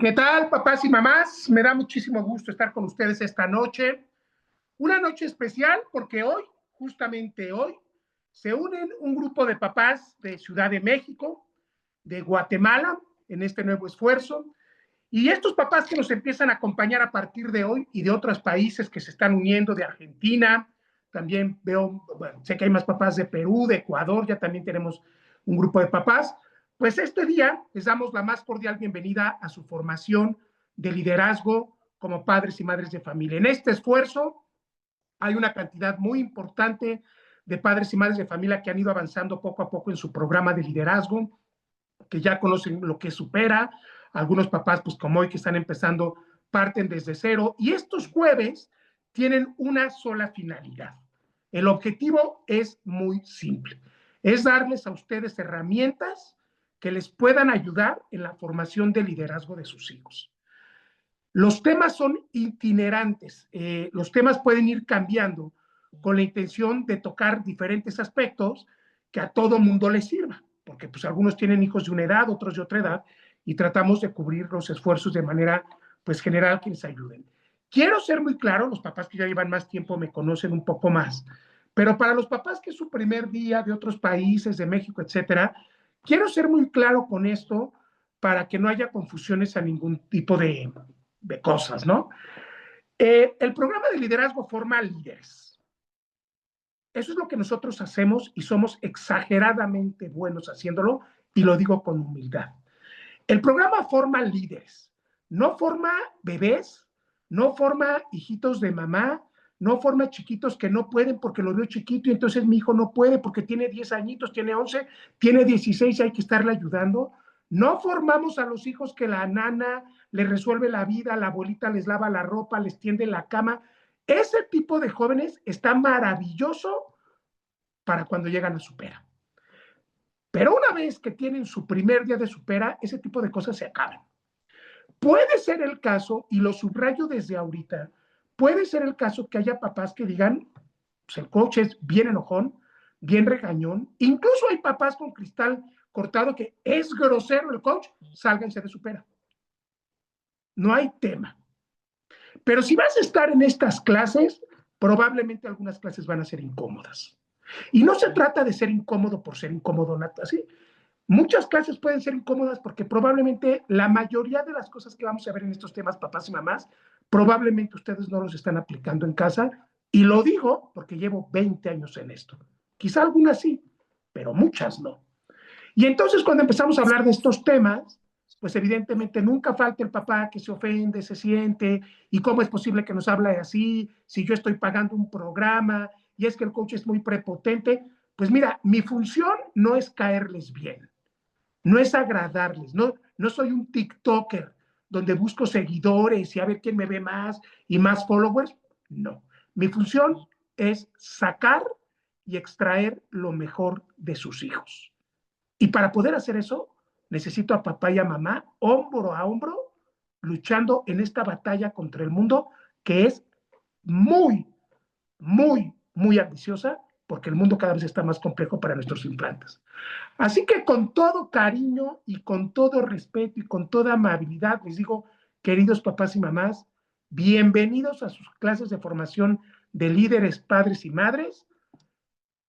¿Qué tal, papás y mamás? Me da muchísimo gusto estar con ustedes esta noche. Una noche especial porque hoy, justamente hoy, se unen un grupo de papás de Ciudad de México, de Guatemala, en este nuevo esfuerzo. Y estos papás que nos empiezan a acompañar a partir de hoy y de otros países que se están uniendo, de Argentina, también veo, bueno, sé que hay más papás de Perú, de Ecuador, ya también tenemos un grupo de papás. Pues este día les damos la más cordial bienvenida a su formación de liderazgo como padres y madres de familia. En este esfuerzo hay una cantidad muy importante de padres y madres de familia que han ido avanzando poco a poco en su programa de liderazgo, que ya conocen lo que supera. Algunos papás, pues como hoy que están empezando, parten desde cero. Y estos jueves tienen una sola finalidad. El objetivo es muy simple. Es darles a ustedes herramientas que les puedan ayudar en la formación de liderazgo de sus hijos. Los temas son itinerantes. Los temas pueden ir cambiando con la intención de tocar diferentes aspectos que a todo mundo les sirva, porque pues algunos tienen hijos de una edad, otros de otra edad, y tratamos de cubrir los esfuerzos de manera pues general que les ayuden. Quiero ser muy claro, los papás que ya llevan más tiempo me conocen un poco más, pero para los papás que es su primer día de otros países, de México, etcétera, quiero ser muy claro con esto para que no haya confusiones a ningún tipo de cosas, ¿no? El programa de liderazgo forma líderes. Eso es lo que nosotros hacemos y somos exageradamente buenos haciéndolo, y lo digo con humildad. El programa forma líderes, no forma bebés, no forma hijitos de mamá, no forma chiquitos que no pueden porque lo veo chiquito y entonces mi hijo no puede porque tiene 10 añitos, tiene 11, tiene 16 y hay que estarle ayudando. No formamos a los hijos que la nana les resuelve la vida, la abuelita les lava la ropa, les tiende la cama. Ese tipo de jóvenes está maravilloso para cuando llegan a Supera. Pero una vez que tienen su primer día de Supera, ese tipo de cosas se acaban. Puede ser el caso, y lo subrayo desde ahorita, puede ser el caso que haya papás que digan, pues el coach es bien enojón, bien regañón, incluso hay papás con cristal cortado que es grosero el coach, sálganse de Supera. No hay tema. Pero si vas a estar en estas clases, probablemente algunas clases van a ser incómodas. Y no se trata de ser incómodo por ser incómodo, así. Muchas clases pueden ser incómodas porque probablemente la mayoría de las cosas que vamos a ver en estos temas, papás y mamás, probablemente ustedes no los están aplicando en casa. Y lo digo porque llevo 20 años en esto. Quizá algunas sí, pero muchas no. Y entonces cuando empezamos a hablar de estos temas, pues evidentemente nunca falta el papá que se ofende, se siente, y cómo es posible que nos hable así, si yo estoy pagando un programa, y es que el coach es muy prepotente. Pues mira, mi función no es caerles bien, no es agradarles, no soy un TikToker donde busco seguidores y a ver quién me ve más y más followers. No, mi función es sacar y extraer lo mejor de sus hijos. Y para poder hacer eso, necesito a papá y a mamá, hombro a hombro, luchando en esta batalla contra el mundo que es muy, muy ambiciosa, porque el mundo cada vez está más complejo para nuestros implantes. Así que con todo cariño y con todo respeto y con toda amabilidad, les digo, queridos papás y mamás, bienvenidos a sus clases de formación de líderes, padres y madres,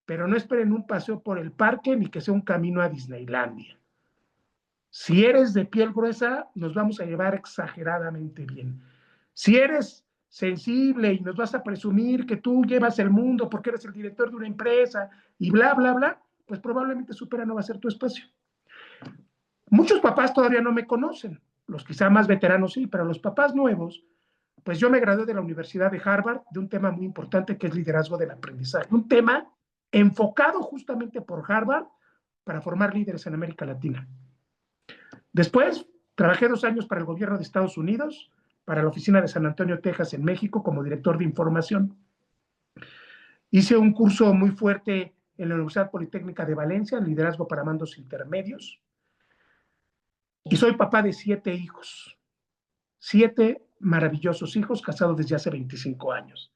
pero no esperen un paseo por el parque ni que sea un camino a Disneylandia. Si eres de piel gruesa, nos vamos a llevar exageradamente bien. Si eres sensible y nos vas a presumir que tú llevas el mundo porque eres el director de una empresa y bla, bla, bla, pues probablemente Supera no va a ser tu espacio. Muchos papás todavía no me conocen, los quizá más veteranos sí, pero los papás nuevos, pues yo me gradué de la Universidad de Harvard de un tema muy importante que es liderazgo del aprendizaje, un tema enfocado justamente por Harvard para formar líderes en América Latina. Después, trabajé 2 años para el gobierno de Estados Unidos, para la oficina de San Antonio, Texas, en México, como director de información. Hice un curso muy fuerte en la Universidad Politécnica de Valencia, liderazgo para mandos intermedios. Y soy papá de 7 hijos. 7 maravillosos hijos, casados desde hace 25 años.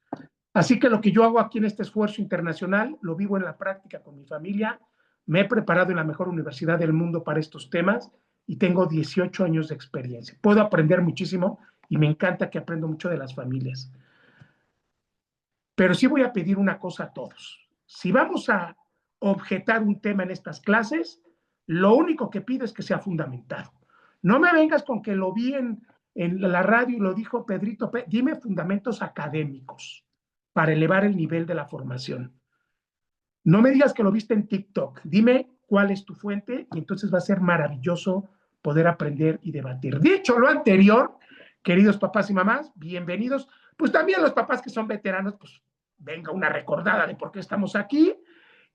Así que lo que yo hago aquí en este esfuerzo internacional, lo vivo en la práctica con mi familia. Me he preparado en la mejor universidad del mundo para estos temas y tengo 18 años de experiencia. Puedo aprender muchísimo y me encanta que aprendo mucho de las familias. Pero sí voy a pedir una cosa a todos. Si vamos a objetar un tema en estas clases, lo único que pido es que sea fundamentado. No me vengas con que lo vi en la radio y lo dijo Pedrito. Dime fundamentos académicos para elevar el nivel de la formación. No me digas que lo viste en TikTok. Dime cuál es tu fuente y entonces va a ser maravilloso poder aprender y debatir. Dicho lo anterior, queridos papás y mamás, bienvenidos. Pues también los papás que son veteranos, pues venga una recordada de por qué estamos aquí.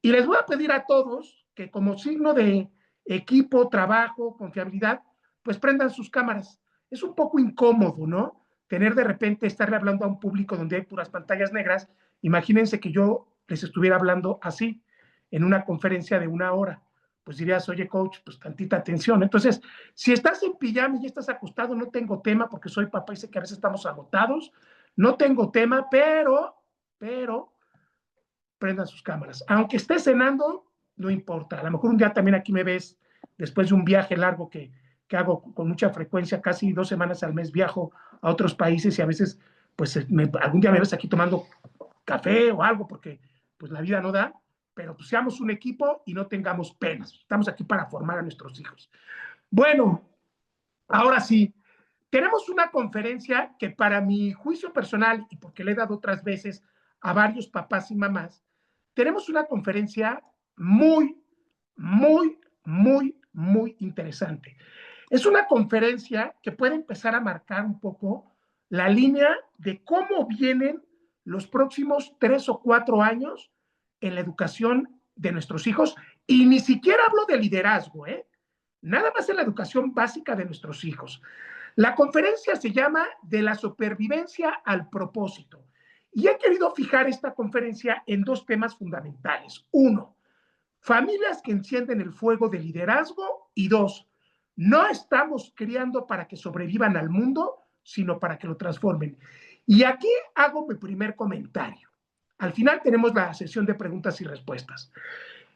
Y les voy a pedir a todos que como signo de equipo, trabajo, confiabilidad, pues prendan sus cámaras. Es un poco incómodo, ¿no? Tener de repente estarle hablando a un público donde hay puras pantallas negras. Imagínense que yo les estuviera hablando así en una conferencia de 1 hora. Pues dirías, oye, coach, pues tantita atención. Entonces, si estás en pijama y ya estás acostado, no tengo tema porque soy papá y sé que a veces estamos agotados. No tengo tema, pero prendan sus cámaras. Aunque esté cenando, no importa. A lo mejor un día también aquí me ves después de un viaje largo que hago con mucha frecuencia, casi 2 semanas al mes viajo a otros países y a veces, pues algún día me ves aquí tomando café o algo porque pues la vida no da, pero pues seamos un equipo y no tengamos penas. Estamos aquí para formar a nuestros hijos. Bueno, ahora sí, tenemos una conferencia que para mi juicio personal y porque le he dado otras veces a varios papás y mamás, tenemos una conferencia muy, muy, muy, muy interesante. Es una conferencia que puede empezar a marcar un poco la línea de cómo vienen los próximos 3 o 4 años en la educación de nuestros hijos. Y ni siquiera hablo de liderazgo, nada más en la educación básica de nuestros hijos. La conferencia se llama De la supervivencia al propósito. Y he querido fijar esta conferencia en 2 temas fundamentales. 1, familias que encienden el fuego del liderazgo. Y 2, no estamos criando para que sobrevivan al mundo, sino para que lo transformen. Y aquí hago mi primer comentario. Al final tenemos la sesión de preguntas y respuestas.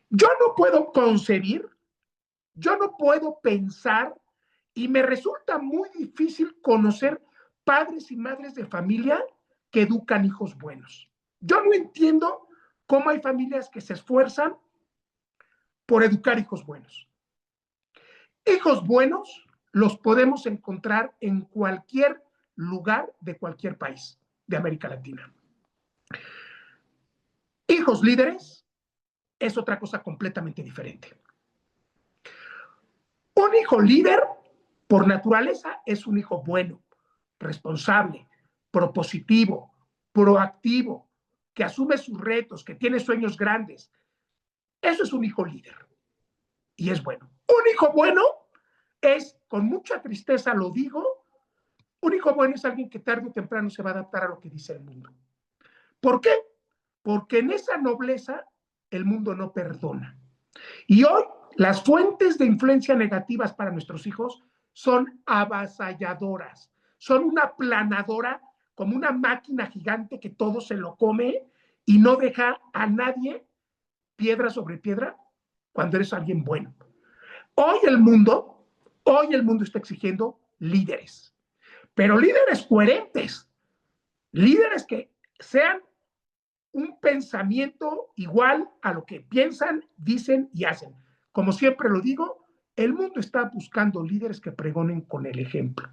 Yo no puedo concebir, yo no puedo pensar y me resulta muy difícil conocer padres y madres de familia que educan hijos buenos. Yo no entiendo cómo hay familias que se esfuerzan por educar hijos buenos. Hijos buenos los podemos encontrar en cualquier lugar de cualquier país de América Latina. Hijos líderes es otra cosa completamente diferente. Un hijo líder, por naturaleza, es un hijo bueno, responsable, propositivo, proactivo, que asume sus retos, que tiene sueños grandes. Eso es un hijo líder. Y es bueno. Un hijo bueno es, con mucha tristeza lo digo, un hijo bueno es alguien que tarde o temprano se va a adaptar a lo que dice el mundo. ¿Por qué? Porque en esa nobleza el mundo no perdona. Y hoy las fuentes de influencia negativas para nuestros hijos son avasalladoras, son una planadora como una máquina gigante que todo se lo come y no deja a nadie piedra sobre piedra cuando eres alguien bueno. Hoy el mundo está exigiendo líderes, pero líderes coherentes, líderes que sean un pensamiento igual a lo que piensan, dicen y hacen. Como siempre lo digo, el mundo está buscando líderes que pregonen con el ejemplo.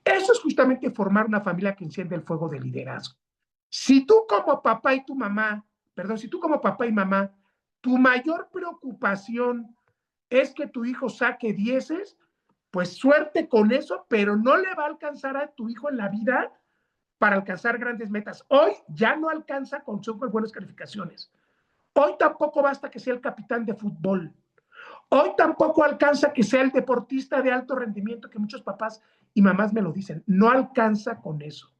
Eso es justamente formar una familia que enciende el fuego del liderazgo. Si tú como papá y tu mamá, si tú como papá y mamá, tu mayor preocupación es que tu hijo saque 10, pues suerte con eso, pero no le va a alcanzar a tu hijo en la vida para alcanzar grandes metas. Hoy ya no alcanza con súper buenas calificaciones. Hoy tampoco basta que sea el capitán de fútbol. Hoy tampoco alcanza que sea el deportista de alto rendimiento, que muchos papás y mamás me lo dicen. No alcanza con eso.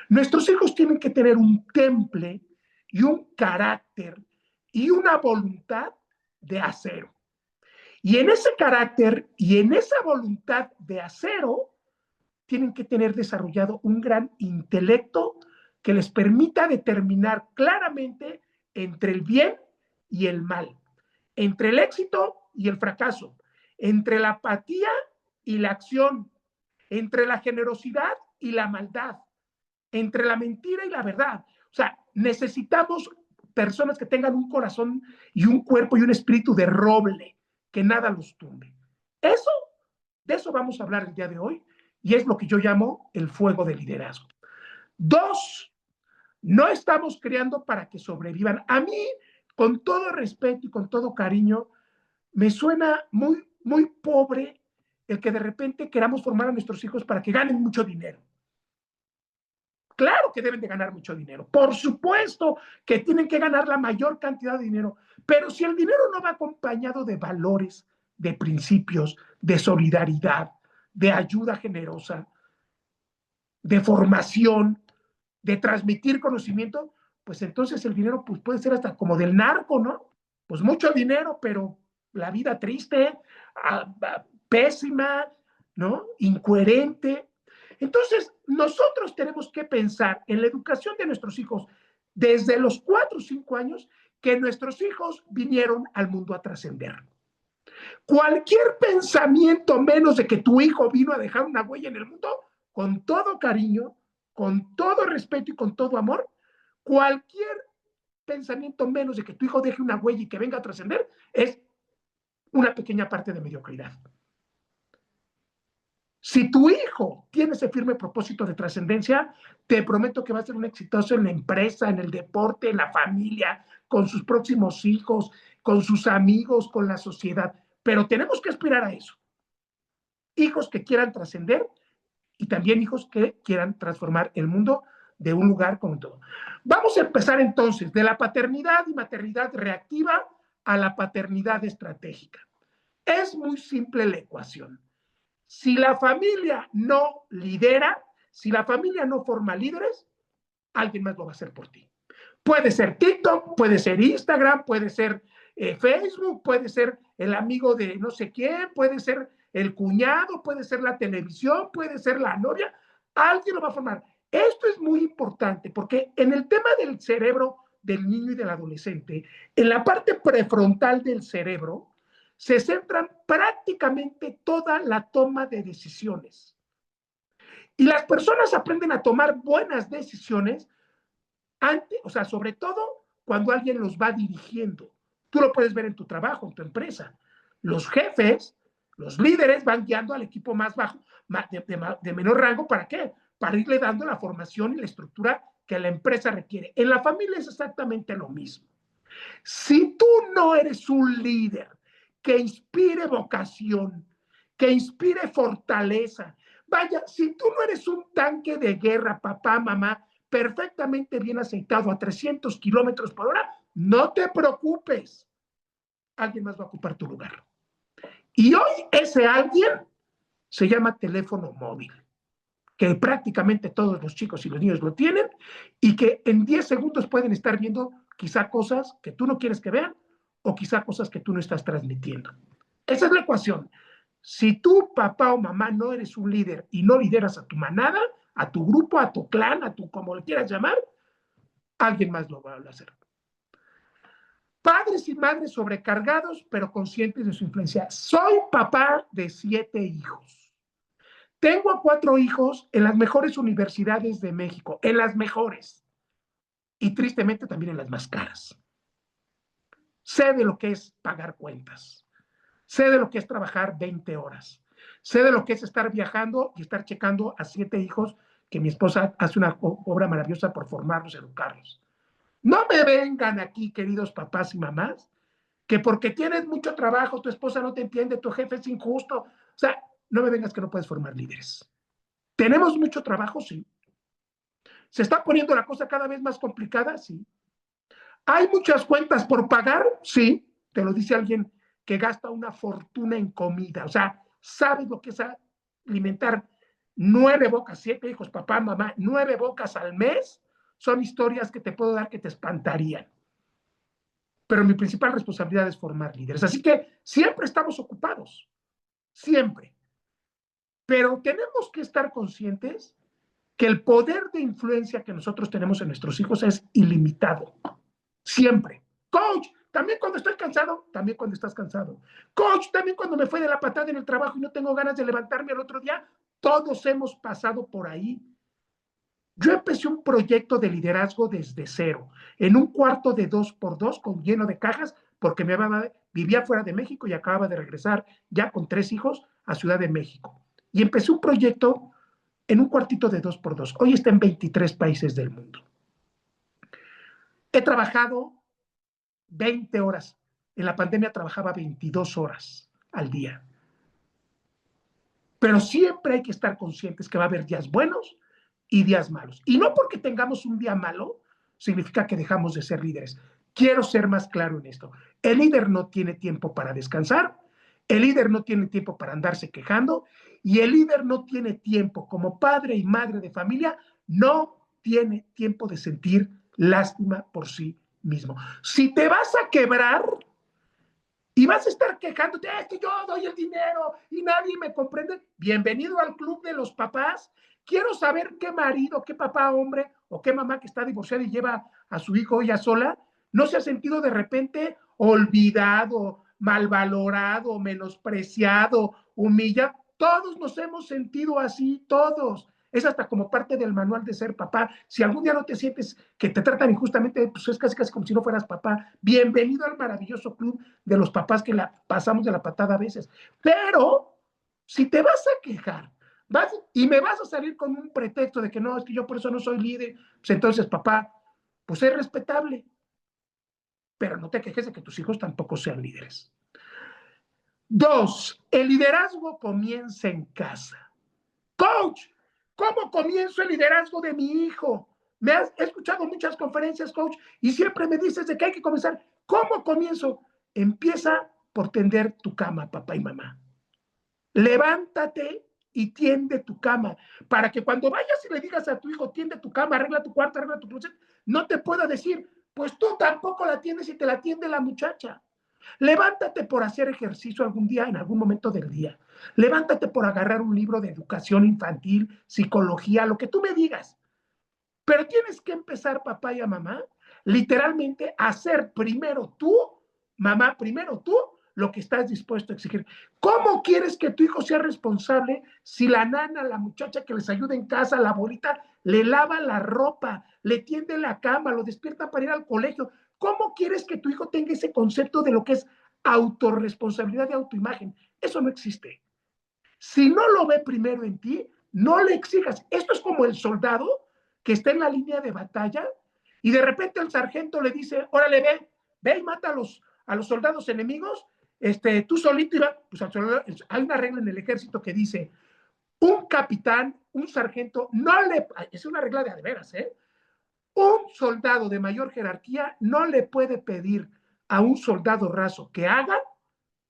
Nuestros hijos tienen que tener un temple y un carácter y una voluntad de acero. Y en ese carácter y en esa voluntad de acero, tienen que tener desarrollado un gran intelecto que les permita determinar claramente entre el bien y el mal, entre el éxito y el fracaso, entre la apatía y la acción, entre la generosidad y la maldad, entre la mentira y la verdad. O sea, necesitamos personas que tengan un corazón y un cuerpo y un espíritu de roble, que nada los tumbe. Eso, de eso vamos a hablar el día de hoy, y es lo que yo llamo el fuego de liderazgo. 2, no estamos creando para que sobrevivan. A mí, con todo respeto y con todo cariño, me suena muy, muy pobre el que de repente queramos formar a nuestros hijos para que ganen mucho dinero. Claro que deben de ganar mucho dinero. Por supuesto que tienen que ganar la mayor cantidad de dinero. Pero si el dinero no va acompañado de valores, de principios, de solidaridad, de ayuda generosa, de formación, de transmitir conocimiento, pues entonces el dinero pues puede ser hasta como del narco, ¿no? Pues mucho dinero, pero la vida triste, pésima, ¿no? Incoherente. Entonces, nosotros tenemos que pensar en la educación de nuestros hijos desde los 4 o 5 años, que nuestros hijos vinieron al mundo a trascender. Cualquier pensamiento menos de que tu hijo vino a dejar una huella en el mundo, con todo cariño, con todo respeto y con todo amor, cualquier pensamiento menos de que tu hijo deje una huella y que venga a trascender es una pequeña parte de mediocridad. Si tu hijo tiene ese firme propósito de trascendencia, te prometo que va a ser un exitoso en la empresa, en el deporte, en la familia, con sus próximos hijos, con sus amigos, con la sociedad. Pero tenemos que aspirar a eso. Hijos que quieran trascender y también hijos que quieran transformar el mundo de un lugar como todo. Vamos a empezar entonces de la paternidad y maternidad reactiva a la paternidad estratégica. Es muy simple la ecuación. Si la familia no lidera, si la familia no forma líderes, alguien más lo va a hacer por ti. Puede ser TikTok, puede ser Instagram, puede ser Facebook, puede ser el amigo de no sé quién, puede ser el cuñado, puede ser la televisión, puede ser la novia, alguien lo va a formar. Esto es muy importante porque en el tema del cerebro del niño y del adolescente, en la parte prefrontal del cerebro, se centran prácticamente toda la toma de decisiones. Y las personas aprenden a tomar buenas decisiones antes, o sea, sobre todo cuando alguien los va dirigiendo. Tú lo puedes ver en tu trabajo, en tu empresa. Los jefes, los líderes van guiando al equipo más bajo, de menor rango, ¿para qué? Para irle dando la formación y la estructura que la empresa requiere. En la familia es exactamente lo mismo. Si tú no eres un líder que inspire vocación, que inspire fortaleza, vaya, si tú no eres un tanque de guerra, papá, mamá, perfectamente bien aceitado a 300 kilómetros por hora, no te preocupes. Alguien más va a ocupar tu lugar. Y hoy ese alguien se llama teléfono móvil, que prácticamente todos los chicos y los niños lo tienen y que en 10 segundos pueden estar viendo quizá cosas que tú no quieres que vean o quizá cosas que tú no estás transmitiendo. Esa es la ecuación. Si tú, papá o mamá, no eres un líder y no lideras a tu manada, a tu grupo, a tu clan, a tu como le quieras llamar, alguien más lo va a hacer. Padres y madres sobrecargados, pero conscientes de su influencia. Soy papá de 7 hijos. Tengo a 4 hijos en las mejores universidades de México, en las mejores. Y tristemente también en las más caras. Sé de lo que es pagar cuentas. Sé de lo que es trabajar 20 horas. Sé de lo que es estar viajando y estar checando a 7 hijos que mi esposa hace una obra maravillosa por formarlos, educarlos. No me vengan aquí, queridos papás y mamás, que porque tienes mucho trabajo, tu esposa no te entiende, tu jefe es injusto. O sea, no me vengas que no puedes formar líderes. ¿Tenemos mucho trabajo? Sí. ¿Se está poniendo la cosa cada vez más complicada? Sí. ¿Hay muchas cuentas por pagar? Sí. Te lo dice alguien que gasta una fortuna en comida. O sea, ¿sabes lo que es alimentar 9 bocas, 7 hijos, papá, mamá, 9 bocas al mes? Son historias que te puedo dar que te espantarían. Pero mi principal responsabilidad es formar líderes. Así que siempre estamos ocupados. Siempre. Pero tenemos que estar conscientes que el poder de influencia que nosotros tenemos en nuestros hijos es ilimitado. Siempre. Coach, también cuando estoy cansado, también cuando estás cansado. Coach, también cuando me fue de la patada en el trabajo y no tengo ganas de levantarme al otro día, todos hemos pasado por ahí. Yo empecé un proyecto de liderazgo desde cero, en un cuarto de 2x2 con lleno de cajas, porque vivía fuera de México y acababa de regresar ya con 3 hijos a Ciudad de México. Y empecé un proyecto en un cuartito de 2x2. Hoy está en 23 países del mundo. He trabajado 20 horas. En la pandemia trabajaba 22 horas al día. Pero siempre hay que estar conscientes que va a haber días buenos y días malos. Y no porque tengamos un día malo, significa que dejamos de ser líderes. Quiero ser más claro en esto. El líder no tiene tiempo para descansar, el líder no tiene tiempo para andarse quejando y el líder no tiene tiempo como padre y madre de familia, no tiene tiempo de sentir lástima por sí mismo. Si te vas a quebrar y vas a estar quejándote, es que yo doy el dinero y nadie me comprende, bienvenido al club de los papás. Quiero saber qué marido, qué papá hombre o qué mamá que está divorciada y lleva a su hijo ella sola, no se ha sentido de repente olvidado, malvalorado, menospreciado, humillado. Todos nos hemos sentido así, todos. Es hasta como parte del manual de ser papá. Si algún día no te sientes que te tratan injustamente, pues es casi como si no fueras papá. Bienvenido al maravilloso club de los papás que la pasamos de la patada a veces. Pero si te vas a quejar y me vas a salir con un pretexto de que no, es que yo por eso no soy líder, pues entonces papá, pues es respetable, pero no te quejes de que tus hijos tampoco sean líderes. 2, el liderazgo comienza en casa. Coach, ¿cómo comienzo el liderazgo de mi hijo? He escuchado muchas conferencias, coach, y siempre me dices de que hay que comenzar. ¿Cómo comienzo? Empieza por tender tu cama, papá y mamá. Levántate y tiende tu cama, para que cuando vayas y le digas a tu hijo, tiende tu cama, arregla tu cuarto, arregla tu closet, no te pueda decir, pues tú tampoco la tiendes y te la tiende la muchacha. Levántate por hacer ejercicio algún día, en algún momento del día. Levántate por agarrar un libro de educación infantil, psicología, lo que tú me digas. Pero tienes que empezar, papá y mamá, literalmente a hacer primero tú, mamá, primero tú, lo que estás dispuesto a exigir. ¿Cómo quieres que tu hijo sea responsable si la nana, la muchacha que les ayuda en casa, la abuelita, le lava la ropa, le tiende la cama, lo despierta para ir al colegio? ¿Cómo quieres que tu hijo tenga ese concepto de lo que es autorresponsabilidad y autoimagen? Eso no existe. Si no lo ve primero en ti, no le exijas. Esto es como el soldado que está en la línea de batalla y de repente el sargento le dice, órale, ve y mata a los soldados enemigos, tú solito iba, pues hay una regla en el ejército que dice, un capitán, un sargento, no le, es una regla de veras, un soldado de mayor jerarquía no le puede pedir a un soldado raso que haga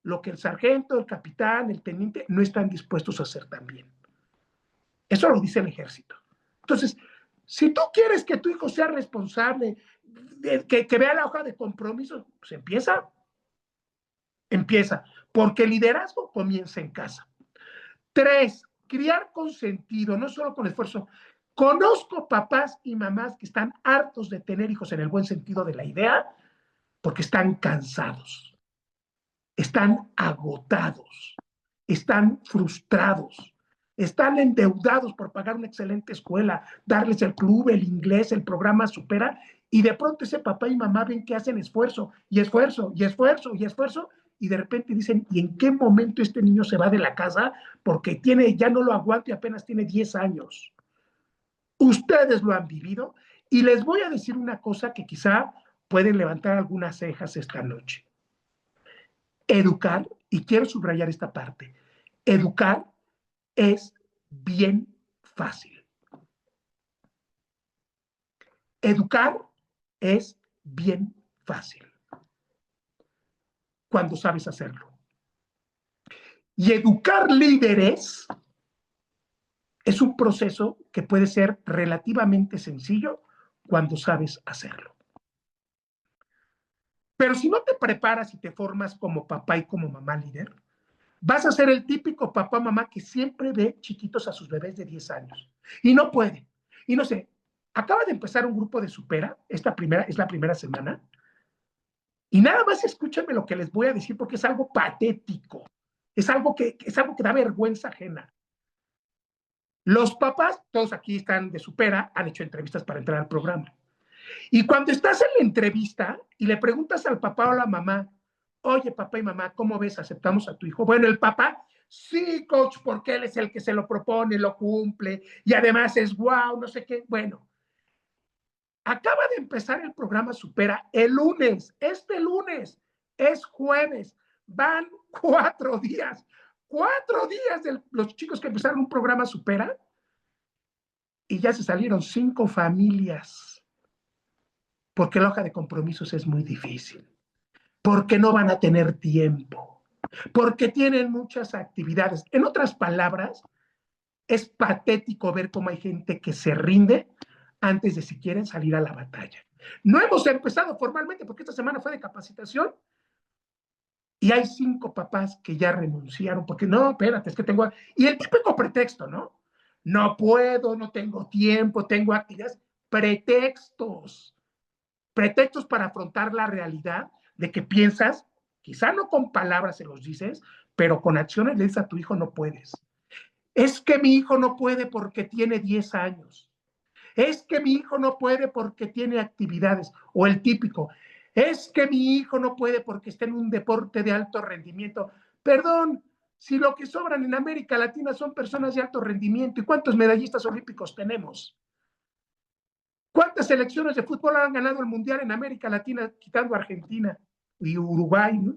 lo que el sargento, el capitán, el teniente no están dispuestos a hacer también. Eso lo dice el ejército. Entonces, si tú quieres que tu hijo sea responsable, que vea la hoja de compromiso, pues empieza, porque el liderazgo comienza en casa. 3, criar con sentido, no solo con esfuerzo. Conozco papás y mamás que están hartos de tener hijos en el buen sentido de la idea, porque están cansados, están agotados, están frustrados, están endeudados por pagar una excelente escuela, darles el club, el inglés, el programa Supera, y de pronto ese papá y mamá ven que hacen esfuerzo, y esfuerzo, y esfuerzo, y esfuerzo, y de repente dicen, ¿y en qué momento este niño se va de la casa? Porque ya no lo aguanta y apenas tiene 10 años. Ustedes lo han vivido, y les voy a decir una cosa que quizá pueden levantar algunas cejas esta noche. Educar, y quiero subrayar esta parte, educar es bien fácil. Educar es bien fácil cuando sabes hacerlo. Y educar líderes es un proceso que puede ser relativamente sencillo cuando sabes hacerlo. Pero si no te preparas y te formas como papá y como mamá líder, vas a ser el típico papá mamá que siempre ve chiquitos a sus bebés de 10 años y no puede. Y no sé, acaba de empezar un grupo de Supera, esta es la primera semana, Y nada más escúchenme lo que les voy a decir porque es algo patético. Es algo que da vergüenza ajena. Los papás, todos aquí están de supera, han hecho entrevistas para entrar al programa. Y cuando estás en la entrevista y le preguntas al papá o a la mamá, oye, papá y mamá, ¿cómo ves? ¿Aceptamos a tu hijo? Bueno, el papá, sí, coach, porque él es el que se lo propone, lo cumple, y además es guau, no sé qué. Bueno, acaba de empezar el programa Supera el lunes, este lunes, es jueves, van 4 días de los chicos que empezaron un programa Supera y ya se salieron 5 familias, porque la hoja de compromisos es muy difícil, porque no van a tener tiempo, porque tienen muchas actividades. En otras palabras, es patético ver cómo hay gente que se rinde antes de siquiera salir a la batalla. No hemos empezado formalmente porque esta semana fue de capacitación y hay 5 papás que ya renunciaron porque no, espérate, es que tengo... Y el típico pretexto, ¿no? No puedo, no tengo tiempo, tengo actividades. Pretextos. Pretextos para afrontar la realidad de que piensas, quizá no con palabras se los dices, pero con acciones le dices a tu hijo no puedes. Es que mi hijo no puede porque tiene 10 años. Es que mi hijo no puede porque tiene actividades. O el típico, es que mi hijo no puede porque está en un deporte de alto rendimiento. Perdón, si lo que sobran en América Latina son personas de alto rendimiento, ¿y cuántos medallistas olímpicos tenemos? ¿Cuántas selecciones de fútbol han ganado el Mundial en América Latina, quitando Argentina y Uruguay? ¿No?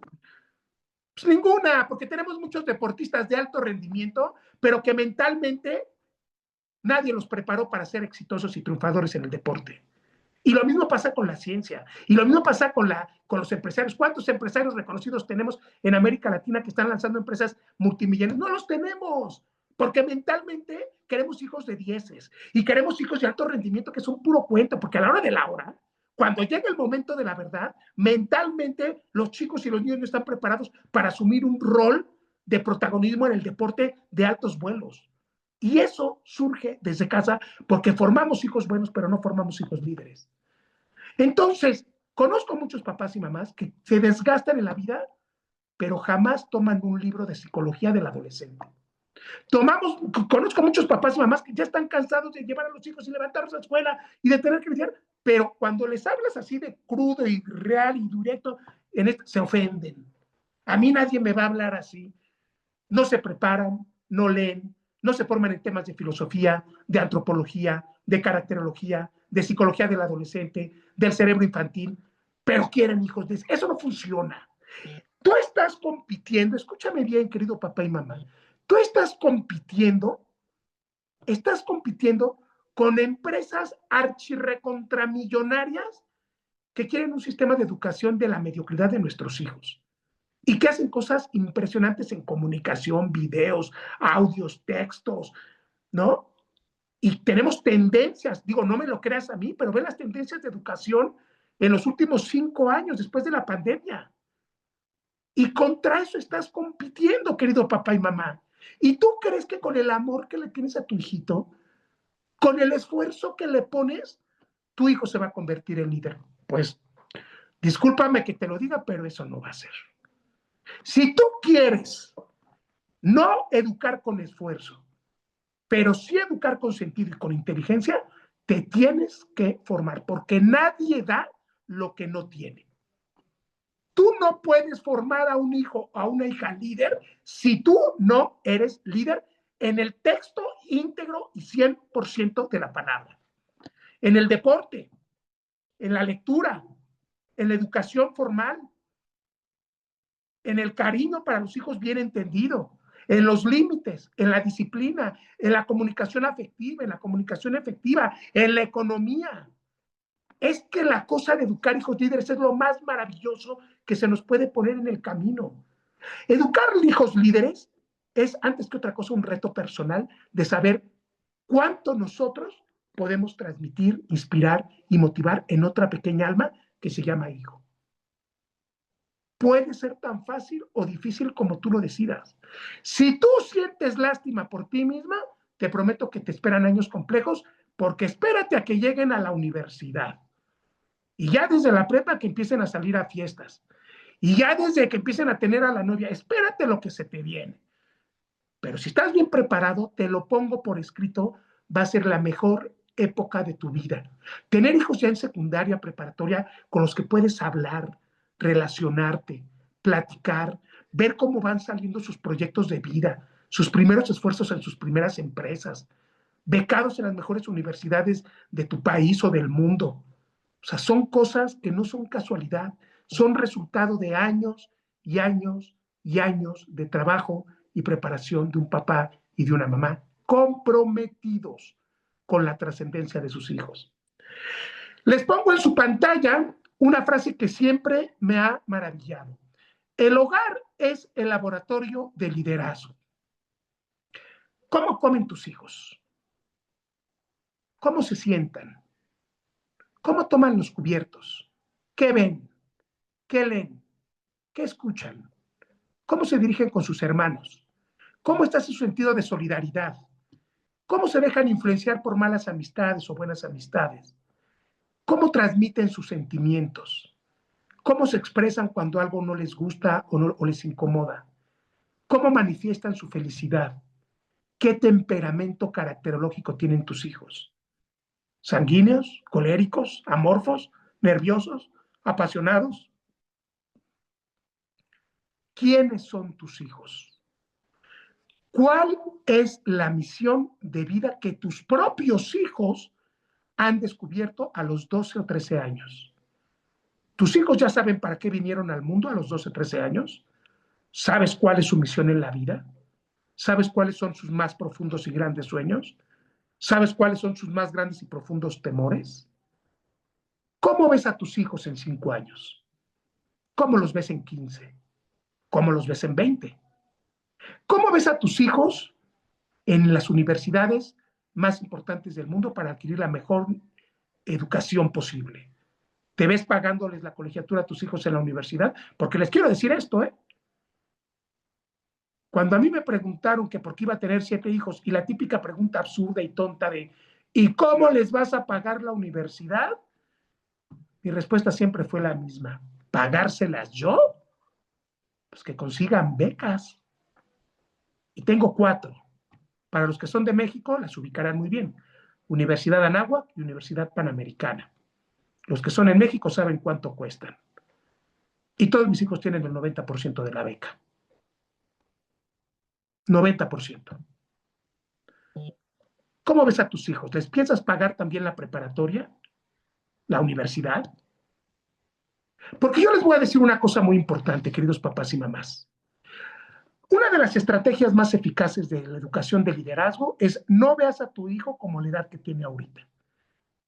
Pues ninguna, porque tenemos muchos deportistas de alto rendimiento, pero que mentalmente nadie los preparó para ser exitosos y triunfadores en el deporte. Y lo mismo pasa con la ciencia. Y lo mismo pasa con los empresarios. ¿Cuántos empresarios reconocidos tenemos en América Latina que están lanzando empresas multimillonarias? No los tenemos. Porque mentalmente queremos hijos de dieces y queremos hijos de alto rendimiento que son puro cuento. Porque a la hora de la hora, cuando llega el momento de la verdad, mentalmente los chicos y los niños no están preparados para asumir un rol de protagonismo en el deporte de altos vuelos. Y eso surge desde casa porque formamos hijos buenos, pero no formamos hijos líderes. Entonces, conozco muchos papás y mamás que se desgastan en la vida, pero jamás toman un libro de psicología del adolescente. Conozco muchos papás y mamás que ya están cansados de llevar a los hijos y levantarlos a la escuela y de tener que lidiar, pero cuando les hablas así de crudo y real y directo, se ofenden. A mí nadie me va a hablar así. No se preparan, no leen, no se forman en temas de filosofía, de antropología, de caracterología, de psicología del adolescente, del cerebro infantil, pero quieren hijos de... Eso no funciona. Tú estás compitiendo, escúchame bien, querido papá y mamá, tú estás compitiendo con empresas archirrecontramillonarias que quieren un sistema de educación de la mediocridad de nuestros hijos y que hacen cosas impresionantes en comunicación, videos, audios, textos, ¿no? Y tenemos tendencias, digo, no me lo creas a mí, pero ve las tendencias de educación en los últimos 5 años después de la pandemia. Y contra eso estás compitiendo, querido papá y mamá. ¿Y tú crees que con el amor que le tienes a tu hijito, con el esfuerzo que le pones, tu hijo se va a convertir en líder? Pues discúlpame que te lo diga, pero eso no va a ser. Si tú quieres no educar con esfuerzo, pero sí educar con sentido y con inteligencia, te tienes que formar, porque nadie da lo que no tiene. Tú no puedes formar a un hijo o a una hija líder si tú no eres líder en el texto íntegro y 100% de la palabra. En el deporte, en la lectura, en la educación formal, en el cariño para los hijos bien entendido, en los límites, en la disciplina, en la comunicación afectiva, en la comunicación efectiva, en la economía. Es que la cosa de educar hijos líderes es lo más maravilloso que se nos puede poner en el camino. Educar hijos líderes es, antes que otra cosa, un reto personal de saber cuánto nosotros podemos transmitir, inspirar y motivar en otra pequeña alma que se llama hijo. Puede ser tan fácil o difícil como tú lo decidas. Si tú sientes lástima por ti misma, te prometo que te esperan años complejos, porque espérate a que lleguen a la universidad. Y ya desde la prepa que empiecen a salir a fiestas. Y ya desde que empiecen a tener a la novia, espérate lo que se te viene. Pero si estás bien preparado, te lo pongo por escrito, va a ser la mejor época de tu vida. Tener hijos ya en secundaria, preparatoria, con los que puedes hablar, relacionarte, platicar, ver cómo van saliendo sus proyectos de vida, sus primeros esfuerzos en sus primeras empresas, becados en las mejores universidades de tu país o del mundo. O sea, son cosas que no son casualidad, son resultado de años y años y años de trabajo y preparación de un papá y de una mamá comprometidos con la trascendencia de sus hijos. Les pongo en su pantalla una frase que siempre me ha maravillado. El hogar es el laboratorio de liderazgo. ¿Cómo comen tus hijos? ¿Cómo se sientan? ¿Cómo toman los cubiertos? ¿Qué ven? ¿Qué leen? ¿Qué escuchan? ¿Cómo se dirigen con sus hermanos? ¿Cómo está su sentido de solidaridad? ¿Cómo se dejan influenciar por malas amistades o buenas amistades? ¿Cómo transmiten sus sentimientos? ¿Cómo se expresan cuando algo no les gusta o les incomoda? ¿Cómo manifiestan su felicidad? ¿Qué temperamento caracterológico tienen tus hijos? ¿Sanguíneos, coléricos, amorfos, nerviosos, apasionados? ¿Quiénes son tus hijos? ¿Cuál es la misión de vida que tus propios hijos han descubierto a los 12 o 13 años? ¿Tus hijos ya saben para qué vinieron al mundo a los 12 o 13 años? ¿Sabes cuál es su misión en la vida? ¿Sabes cuáles son sus más profundos y grandes sueños? ¿Sabes cuáles son sus más grandes y profundos temores? ¿Cómo ves a tus hijos en 5 años? ¿Cómo los ves en 15? ¿Cómo los ves en 20? ¿Cómo ves a tus hijos en las universidades más importantes del mundo para adquirir la mejor educación posible? ¿Te ves pagándoles la colegiatura a tus hijos en la universidad? Porque les quiero decir esto, ¿eh? Cuando a mí me preguntaron que por qué iba a tener 7 hijos y la típica pregunta absurda y tonta de ¿y cómo les vas a pagar la universidad? Mi respuesta siempre fue la misma. ¿Pagárselas yo? Pues que consigan becas. Y tengo 4. Para los que son de México, las ubicarán muy bien. Universidad Anáhuac y Universidad Panamericana. Los que son en México saben cuánto cuestan. Y todos mis hijos tienen el 90% de la beca. 90%. ¿Cómo ves a tus hijos? ¿Les piensas pagar también la preparatoria? ¿La universidad? Porque yo les voy a decir una cosa muy importante, queridos papás y mamás. Una de las estrategias más eficaces de la educación de liderazgo es no veas a tu hijo como la edad que tiene ahorita.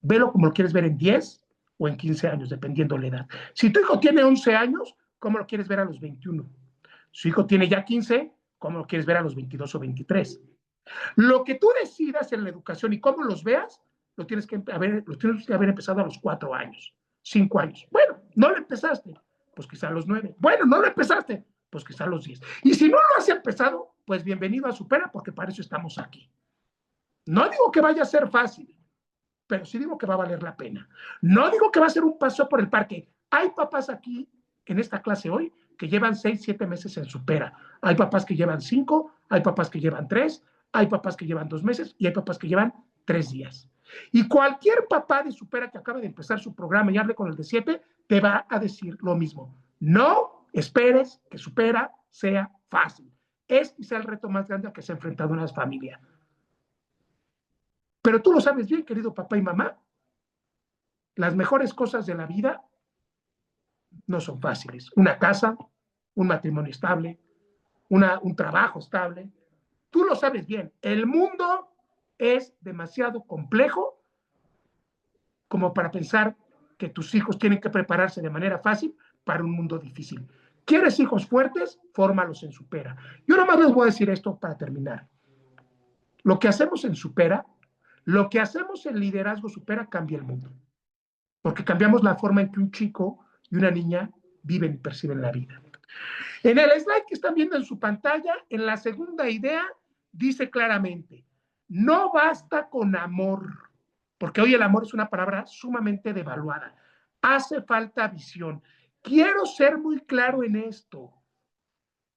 Velo como lo quieres ver en 10 o en 15 años, dependiendo de la edad. Si tu hijo tiene 11 años, ¿cómo lo quieres ver a los 21? Si tu hijo tiene ya 15, ¿cómo lo quieres ver a los 22 o 23? Lo que tú decidas en la educación y cómo los veas, lo tienes que haber empezado a los 4 años, 5 años. Bueno, no lo empezaste, pues quizá a los 9. Bueno, no lo empezaste, pues quizá a los 10. Y si no lo has empezado, pues bienvenido a Supera, porque para eso estamos aquí. No digo que vaya a ser fácil, pero sí digo que va a valer la pena. No digo que va a ser un paso por el parque. Hay papás aquí en esta clase hoy que llevan 6, 7 meses en Supera. Hay papás que llevan 5, hay papás que llevan 3, hay papás que llevan 2 meses y hay papás que llevan 3 días. Y cualquier papá de Supera que acaba de empezar su programa y hable con el de 7, te va a decir lo mismo. No esperes que Supera sea fácil. Es quizá el reto más grande al que se ha enfrentado una familia. Pero tú lo sabes bien, querido papá y mamá, las mejores cosas de la vida no son fáciles. Una casa, un matrimonio estable, un trabajo estable. Tú lo sabes bien. El mundo es demasiado complejo como para pensar que tus hijos tienen que prepararse de manera fácil para un mundo difícil. ¿Quieres hijos fuertes? Fórmalos en Supera. Yo nomás les voy a decir esto para terminar. Lo que hacemos en Supera, lo que hacemos en Liderazgo Supera cambia el mundo. Porque cambiamos la forma en que un chico y una niña viven y perciben la vida. En el slide que están viendo en su pantalla, en la segunda idea, dice claramente, no basta con amor, porque hoy el amor es una palabra sumamente devaluada. Hace falta visión. Quiero ser muy claro en esto.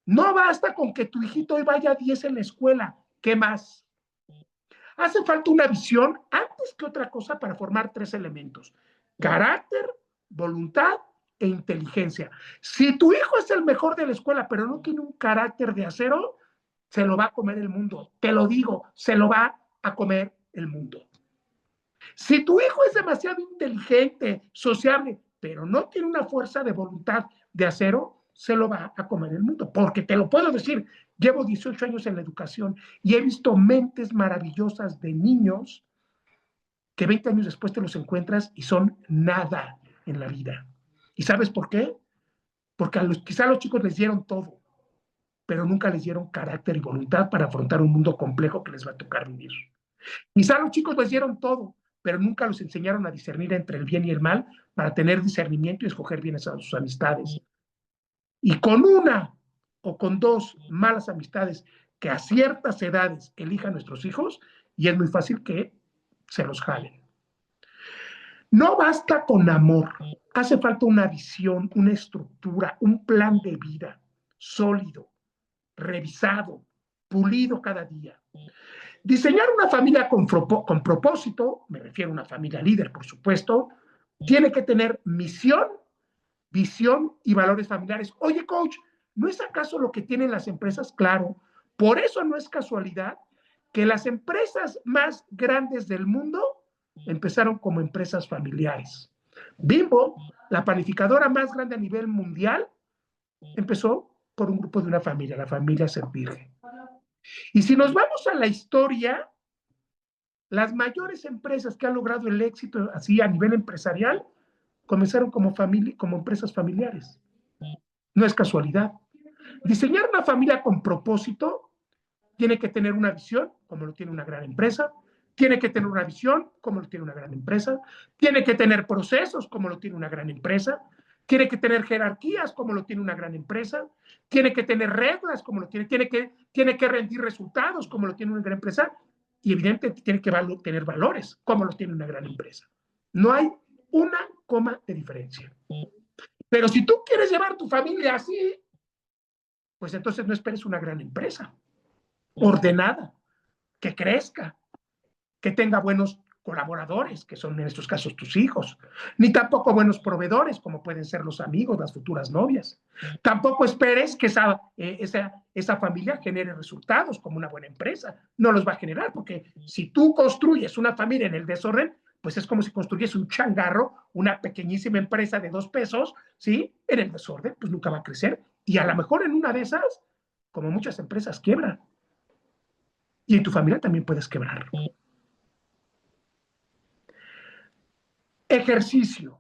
No basta con que tu hijito hoy vaya a 10 en la escuela. ¿Qué más? Hace falta una visión antes que otra cosa para formar 3 elementos: carácter, voluntad e inteligencia. Si tu hijo es el mejor de la escuela, pero no tiene un carácter de acero, se lo va a comer el mundo. Te lo digo, se lo va a comer el mundo. Si tu hijo es demasiado inteligente, sociable, pero no tiene una fuerza de voluntad de acero, se lo va a comer el mundo. Porque te lo puedo decir, llevo 18 años en la educación y he visto mentes maravillosas de niños que 20 años después te los encuentras y son nada en la vida. ¿Y sabes por qué? Porque quizá a los chicos les dieron todo, pero nunca les dieron carácter y voluntad para afrontar un mundo complejo que les va a tocar vivir. Quizá los chicos les dieron todo, pero nunca los enseñaron a discernir entre el bien y el mal para tener discernimiento y escoger bien a sus amistades. Y con una o con dos malas amistades que a ciertas edades elijan nuestros hijos, y es muy fácil que se los jalen. No basta con amor, hace falta una visión, una estructura, un plan de vida sólido, revisado, pulido cada día. Diseñar una familia con propósito, me refiero a una familia líder, por supuesto, tiene que tener misión, visión y valores familiares. Oye, coach, ¿no es acaso lo que tienen las empresas? Claro, por eso no es casualidad que las empresas más grandes del mundo empezaron como empresas familiares. Bimbo, la panificadora más grande a nivel mundial, empezó por un grupo de una familia, la familia Servirge. Y si nos vamos a la historia, las mayores empresas que han logrado el éxito así a nivel empresarial comenzaron como empresas familiares. No es casualidad. Diseñar una familia con propósito tiene que tener una visión, como lo tiene una gran empresa, tiene que tener una visión, como lo tiene una gran empresa, tiene que tener procesos, como lo tiene una gran empresa, tiene que tener jerarquías, como lo tiene una gran empresa, tiene que tener reglas, como lo tiene que rendir resultados, como lo tiene una gran empresa, y evidentemente tiene que tener valores, como lo tiene una gran empresa. No hay una coma de diferencia. Pero si tú quieres llevar tu familia así, pues entonces no esperes una gran empresa ordenada, que crezca, que tenga buenos colaboradores, que son en estos casos tus hijos, ni tampoco buenos proveedores, como pueden ser los amigos, las futuras novias. Tampoco esperes que esa familia genere resultados como una buena empresa. No los va a generar, porque si tú construyes una familia en el desorden, pues es como si construyes un changarro, una pequeñísima empresa de 2 pesos, ¿sí? En el desorden, pues nunca va a crecer. Y a lo mejor en una de esas, como muchas empresas, quiebran. Y en tu familia también puedes quebrar. Ejercicio.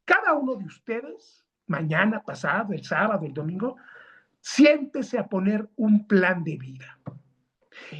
Cada uno de ustedes, mañana, pasado, el sábado, el domingo, siéntese a poner un plan de vida.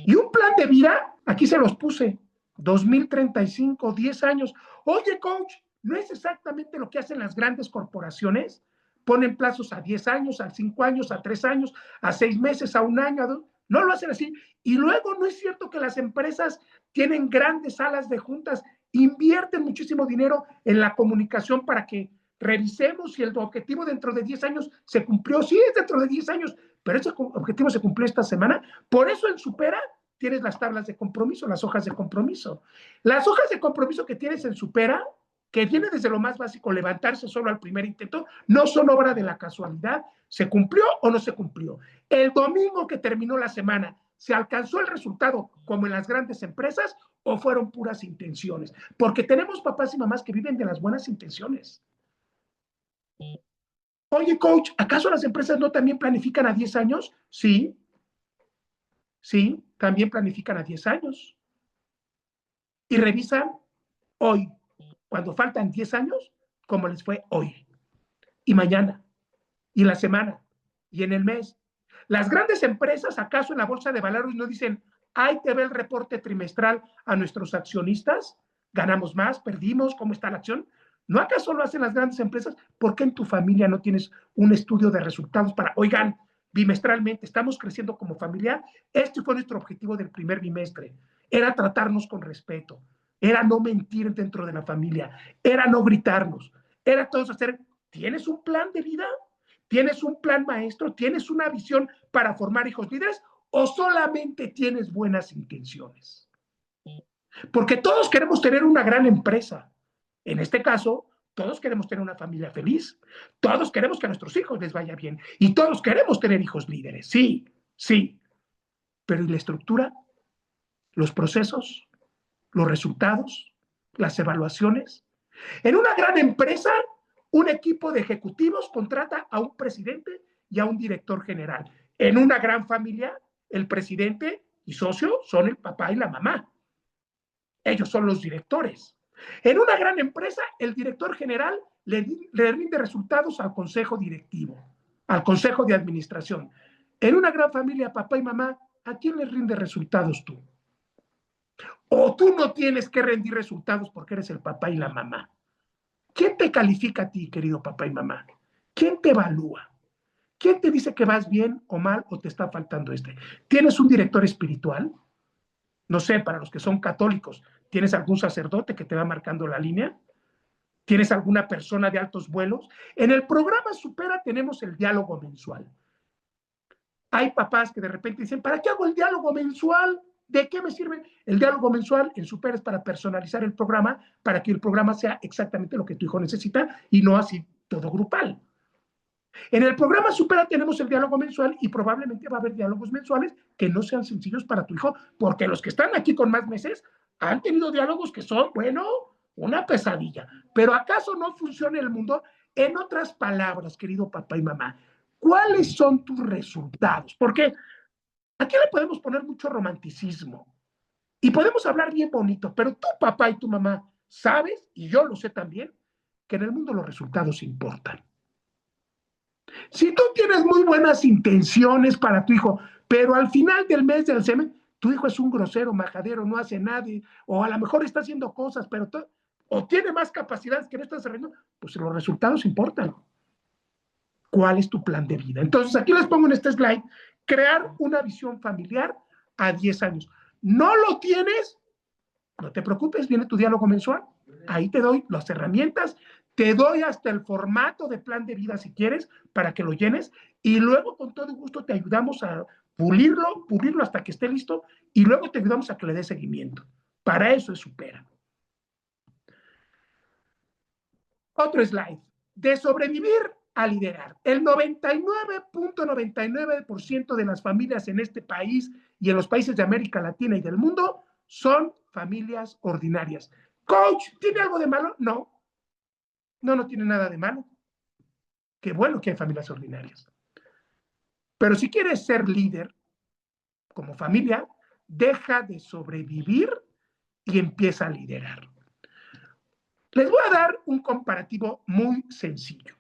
Y un plan de vida, aquí se los puse, 2035, 10 años. Oye, coach, ¿no es exactamente lo que hacen las grandes corporaciones? Ponen plazos a 10 años, a 5 años, a 3 años, a 6 meses, a un año, a 2. No lo hacen así. Y luego no es cierto que las empresas tienen grandes salas de juntas, invierten muchísimo dinero en la comunicación para que revisemos si el objetivo dentro de 10 años se cumplió. Sí, es dentro de 10 años, pero ese objetivo se cumplió esta semana. Por eso en Supera tienes las tablas de compromiso, las hojas de compromiso. Las hojas de compromiso que tienes en Supera, que viene desde lo más básico, levantarse solo al primer intento, no son obra de la casualidad. ¿Se cumplió o no se cumplió? El domingo que terminó la semana, ¿se alcanzó el resultado como en las grandes empresas o fueron puras intenciones? Porque tenemos papás y mamás que viven de las buenas intenciones. Oye, coach, ¿acaso las empresas no también planifican a 10 años? Sí, sí, también planifican a 10 años. Y revisan hoy, cuando faltan 10 años, cómo les fue hoy, y mañana, y la semana, y en el mes. Las grandes empresas, ¿acaso en la bolsa de valores no dicen, ahí te ve el reporte trimestral a nuestros accionistas? ¿Ganamos más? ¿Perdimos? ¿Cómo está la acción? ¿No acaso lo hacen las grandes empresas? ¿Por qué en tu familia no tienes un estudio de resultados para, oigan, bimestralmente, estamos creciendo como familia? Este fue nuestro objetivo del primer bimestre, era tratarnos con respeto. era no mentir dentro de la familia, era no gritarnos, era todos hacer, ¿tienes un plan de vida? ¿Tienes un plan maestro? ¿Tienes una visión para formar hijos líderes? ¿O solamente tienes buenas intenciones? Porque todos queremos tener una gran empresa. En este caso, todos queremos tener una familia feliz. Todos queremos que a nuestros hijos les vaya bien. Y todos queremos tener hijos líderes. Sí, sí. Pero ¿y la estructura? Los procesos, los resultados, las evaluaciones. En una gran empresa, un equipo de ejecutivos contrata a un presidente y a un director general. En una gran familia, el presidente y socio son el papá y la mamá. Ellos son los directores. En una gran empresa, el director general le rinde resultados al consejo directivo, al consejo de administración. En una gran familia, papá y mamá, ¿a quién le rinde resultados tú? O tú no tienes que rendir resultados porque eres el papá y la mamá. ¿Quién te califica a ti, querido papá y mamá? ¿Quién te evalúa? ¿Quién te dice que vas bien o mal o te está faltando este? ¿Tienes un director espiritual? No sé, para los que son católicos, ¿tienes algún sacerdote que te va marcando la línea? ¿Tienes alguna persona de altos vuelos? En el programa Supera tenemos el diálogo mensual. Hay papás que de repente dicen, ¿para qué hago el diálogo mensual? ¿De qué me sirve? El diálogo mensual en Supera es para personalizar el programa, para que el programa sea exactamente lo que tu hijo necesita y no así todo grupal. En el programa Supera tenemos el diálogo mensual y probablemente va a haber diálogos mensuales que no sean sencillos para tu hijo, porque los que están aquí con más meses han tenido diálogos que son, bueno, una pesadilla. Pero ¿acaso no funciona el mundo? En otras palabras, querido papá y mamá, ¿cuáles son tus resultados? Porque aquí le podemos poner mucho romanticismo y podemos hablar bien bonito, pero tu papá y tu mamá sabes, y yo lo sé también, que en el mundo los resultados importan. Si tú tienes muy buenas intenciones para tu hijo, pero al final del mes del semen, tu hijo es un grosero, majadero, no hace nada, o a lo mejor está haciendo cosas, pero o tiene más capacidades que no estás desarrollando, pues los resultados importan. ¿Cuál es tu plan de vida? Entonces, aquí les pongo en este slide, crear una visión familiar a 10 años. ¿No lo tienes? No te preocupes, viene tu diálogo mensual. Ahí te doy las herramientas, te doy hasta el formato de plan de vida si quieres para que lo llenes y luego con todo gusto te ayudamos a pulirlo hasta que esté listo y luego te ayudamos a que le dé seguimiento. Para eso es Supera. Otro slide. De sobrevivir a liderar. El 99.99% de las familias en este país y en los países de América Latina y del mundo son familias ordinarias. Coach, ¿tiene algo de malo? No. No, no tiene nada de malo. Qué bueno que hay familias ordinarias. Pero si quieres ser líder como familia, deja de sobrevivir y empieza a liderar. Les voy a dar un comparativo muy sencillo.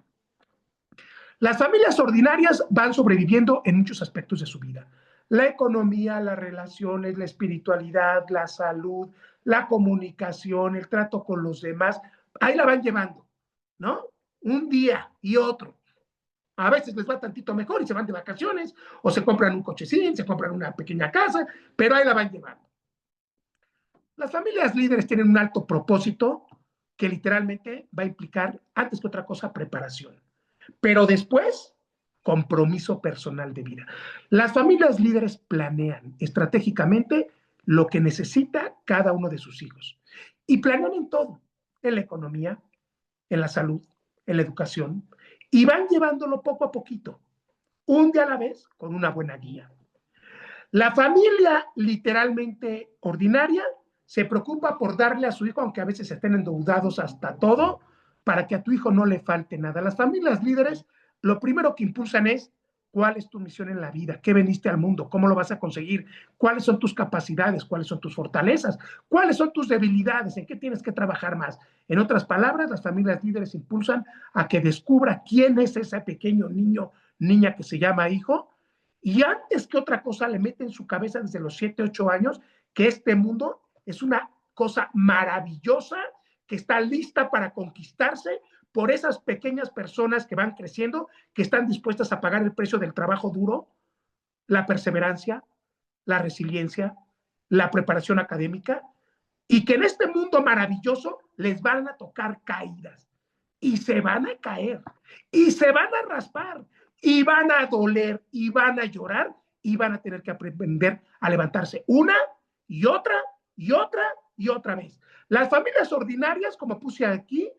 Las familias ordinarias van sobreviviendo en muchos aspectos de su vida. La economía, las relaciones, la espiritualidad, la salud, la comunicación, el trato con los demás, ahí la van llevando, ¿no? Un día y otro. A veces les va tantito mejor y se van de vacaciones o se compran un cochecín, se compran una pequeña casa, pero ahí la van llevando. Las familias líderes tienen un alto propósito que literalmente va a implicar, antes que otra cosa, preparación. Pero después, compromiso personal de vida. Las familias líderes planean estratégicamente lo que necesita cada uno de sus hijos. Y planean en todo, en la economía, en la salud, en la educación, y van llevándolo poco a poquito, un día a la vez, con una buena guía. La familia literalmente ordinaria se preocupa por darle a su hijo, aunque a veces estén endeudados hasta todo, para que a tu hijo no le falte nada. Las familias líderes, lo primero que impulsan es cuál es tu misión en la vida, qué veniste al mundo, cómo lo vas a conseguir, cuáles son tus capacidades, cuáles son tus fortalezas, cuáles son tus debilidades, en qué tienes que trabajar más. En otras palabras, las familias líderes impulsan a que descubra quién es ese pequeño niño, niña que se llama hijo, y antes que otra cosa le mete en su cabeza desde los 7, 8 años que este mundo es una cosa maravillosa que está lista para conquistarse por esas pequeñas personas que van creciendo, que están dispuestas a pagar el precio del trabajo duro, la perseverancia, la resiliencia, la preparación académica, y que en este mundo maravilloso les van a tocar caídas y se van a caer y se van a raspar y van a doler y van a llorar y van a tener que aprender a levantarse una y otra y otra y otra vez. Las familias ordinarias, como puse aquí,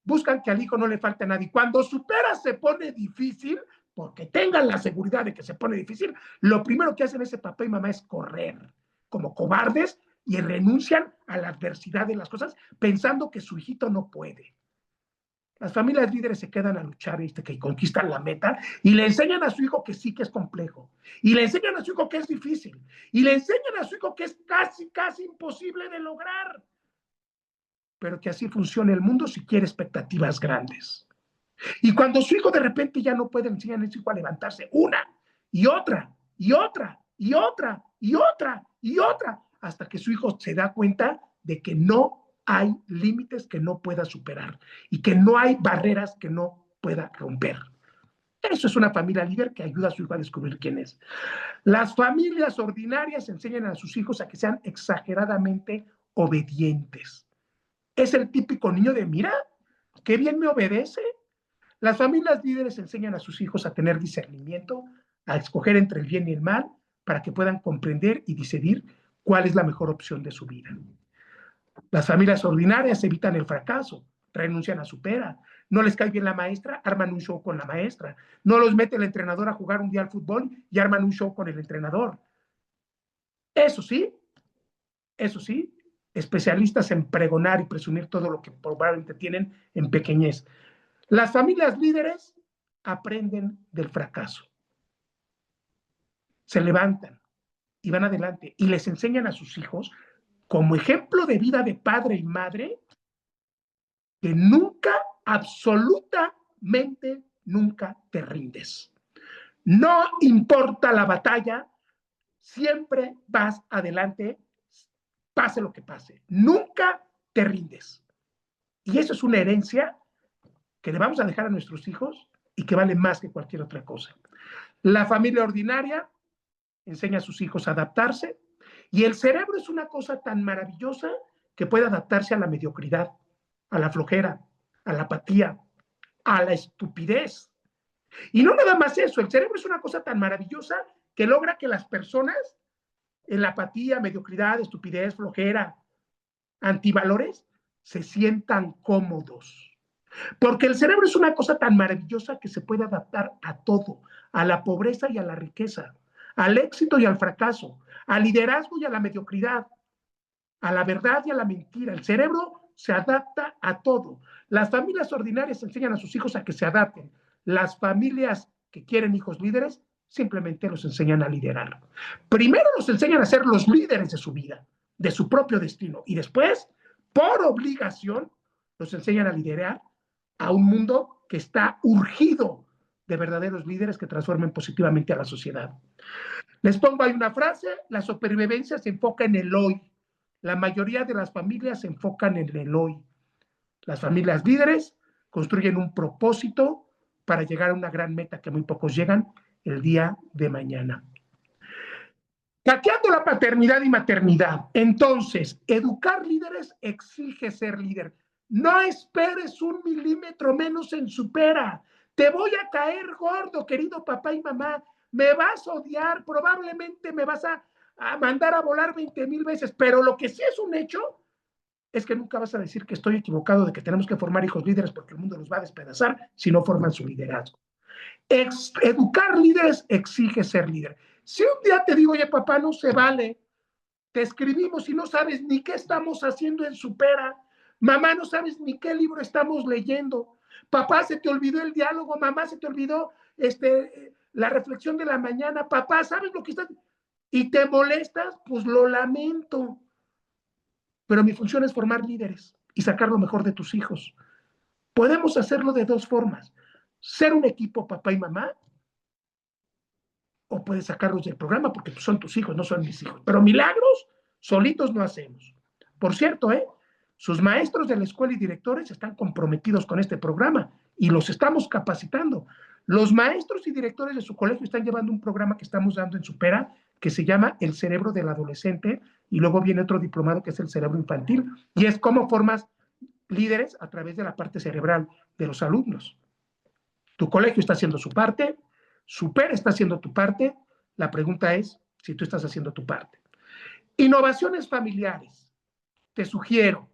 buscan que al hijo no le falte nada. Y cuando supera se pone difícil, porque tengan la seguridad de que se pone difícil, lo primero que hacen ese papá y mamá es correr como cobardes y renuncian a la adversidad de las cosas pensando que su hijito no puede. Las familias líderes se quedan a luchar, ¿viste? Que conquistan la meta y le enseñan a su hijo que sí que es complejo. Y le enseñan a su hijo que es difícil. Y le enseñan a su hijo que es casi, casi imposible de lograr. Pero que así funcione el mundo si quiere expectativas grandes. Y cuando su hijo de repente ya no puede enseñar a su hijo a levantarse una y otra y otra y otra y otra y otra, hasta que su hijo se da cuenta de que no hay límites que no pueda superar y que no hay barreras que no pueda romper. Eso es una familia líder que ayuda a su hijo a descubrir quién es. Las familias ordinarias enseñan a sus hijos a que sean exageradamente obedientes. Es el típico niño de, mira, qué bien me obedece. Las familias líderes enseñan a sus hijos a tener discernimiento, a escoger entre el bien y el mal, para que puedan comprender y decidir cuál es la mejor opción de su vida. Las familias ordinarias evitan el fracaso, renuncian a su pera, no les cae bien la maestra, arman un show con la maestra, no los mete el entrenador a jugar un día al fútbol y arman un show con el entrenador. Eso sí, especialistas en pregonar y presumir todo lo que probablemente tienen en pequeñez. Las familias líderes aprenden del fracaso, se levantan y van adelante y les enseñan a sus hijos, como ejemplo de vida de padre y madre, que nunca, absolutamente nunca te rindes. No importa la batalla, siempre vas adelante, pase lo que pase. Nunca te rindes. Y eso es una herencia que le vamos a dejar a nuestros hijos y que vale más que cualquier otra cosa. La familia ordinaria enseña a sus hijos a adaptarse y el cerebro es una cosa tan maravillosa que puede adaptarse a la mediocridad, a la flojera, a la apatía, a la estupidez. Y no nada más eso, el cerebro es una cosa tan maravillosa que logra que las personas en la apatía, mediocridad, estupidez, flojera, antivalores, se sientan cómodos. Porque el cerebro es una cosa tan maravillosa que se puede adaptar a todo, a la pobreza y a la riqueza, al éxito y al fracaso, al liderazgo y a la mediocridad, a la verdad y a la mentira. El cerebro se adapta a todo. Las familias ordinarias enseñan a sus hijos a que se adapten. Las familias que quieren hijos líderes simplemente los enseñan a liderar. Primero los enseñan a ser los líderes de su vida, de su propio destino, y después, por obligación, los enseñan a liderar a un mundo que está urgido de verdaderos líderes que transformen positivamente a la sociedad. Les pongo ahí una frase: la supervivencia se enfoca en el hoy. La mayoría de las familias se enfocan en el hoy. Las familias líderes construyen un propósito para llegar a una gran meta que muy pocos llegan el día de mañana. Hackeando la paternidad y maternidad. Entonces, educar líderes exige ser líder. No esperes un milímetro menos en su pera. Te voy a caer gordo, querido papá y mamá. Me vas a odiar, probablemente me vas a mandar a volar 20,000 veces, pero lo que sí es un hecho es que nunca vas a decir que estoy equivocado, de que tenemos que formar hijos líderes porque el mundo los va a despedazar si no forman su liderazgo. Educar líderes exige ser líder. Si un día te digo, oye papá, no se vale, te escribimos y no sabes ni qué estamos haciendo en Supera, mamá, no sabes ni qué libro estamos leyendo, papá, se te olvidó el diálogo, mamá, se te olvidó la reflexión de la mañana, papá, ¿sabes lo que estás? Y te molestas, pues lo lamento. Pero mi función es formar líderes y sacar lo mejor de tus hijos. Podemos hacerlo de dos formas: ser un equipo papá y mamá, o puedes sacarlos del programa porque son tus hijos, no son mis hijos. Pero milagros solitos no hacemos. Por cierto, sus maestros de la escuela y directores están comprometidos con este programa y los estamos capacitando. Los maestros y directores de su colegio están llevando un programa que estamos dando en Supera que se llama El cerebro del adolescente, y luego viene otro diplomado que es el cerebro infantil, y es cómo formas líderes a través de la parte cerebral de los alumnos. Tu colegio está haciendo su parte, Super está haciendo tu parte, la pregunta es si tú estás haciendo tu parte. Innovaciones familiares. Te sugiero,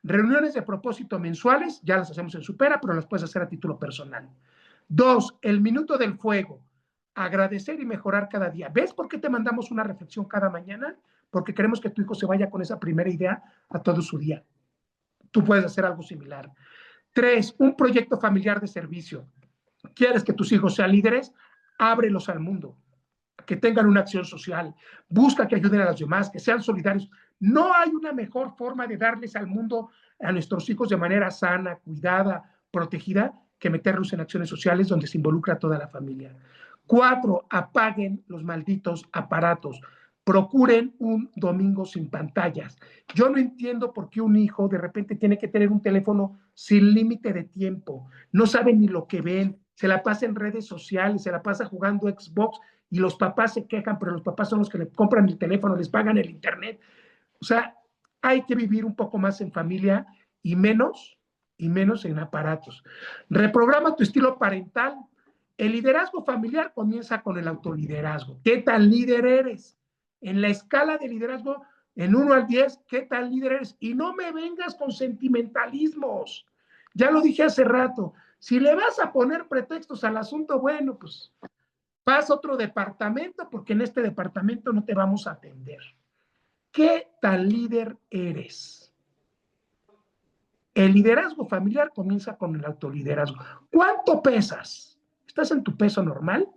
reuniones de propósito mensuales, ya las hacemos en Supera, pero las puedes hacer a título personal. 2, el minuto del fuego. Agradecer y mejorar cada día. ¿Ves por qué te mandamos una reflexión cada mañana? Porque queremos que tu hijo se vaya con esa primera idea a todo su día. Tú puedes hacer algo similar. 3, un proyecto familiar de servicio. ¿Quieres que tus hijos sean líderes? Ábrelos al mundo, que tengan una acción social, busca que ayuden a los demás, que sean solidarios. No hay una mejor forma de darles al mundo a nuestros hijos de manera sana, cuidada, protegida, que meterlos en acciones sociales donde se involucra toda la familia. 4, apaguen los malditos aparatos. Procuren un domingo sin pantallas. Yo no entiendo por qué un hijo de repente tiene que tener un teléfono sin límite de tiempo. No saben ni lo que ven. Se la pasa en redes sociales, se la pasa jugando Xbox y los papás se quejan, pero los papás son los que le compran el teléfono, les pagan el internet. O sea, hay que vivir un poco más en familia y menos en aparatos. Reprograma tu estilo parental. El liderazgo familiar comienza con el autoliderazgo. ¿Qué tan líder eres? En la escala de liderazgo, en 1 al 10, ¿qué tan líder eres? Y no me vengas con sentimentalismos. Ya lo dije hace rato. Si le vas a poner pretextos al asunto, bueno, pues pasa a otro departamento porque en este departamento no te vamos a atender. ¿Qué tan líder eres? El liderazgo familiar comienza con el autoliderazgo. ¿Cuánto pesas? ¿Estás en tu peso normal?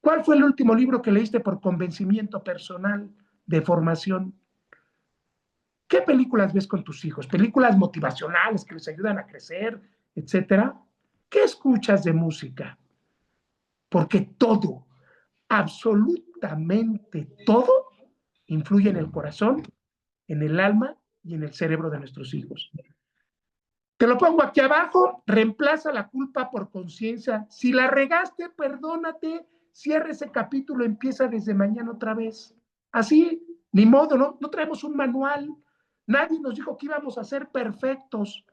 ¿Cuál fue el último libro que leíste por convencimiento personal de formación? ¿Qué películas ves con tus hijos? ¿Películas motivacionales que les ayudan a crecer, etcétera? ¿Qué escuchas de música? Porque todo, absolutamente todo, influye en el corazón, en el alma y en el cerebro de nuestros hijos. Te lo pongo aquí abajo, reemplaza la culpa por conciencia. Si la regaste, perdónate, cierra ese capítulo, empieza desde mañana otra vez. Así, ni modo, no traemos un manual. Nadie nos dijo que íbamos a ser perfectos.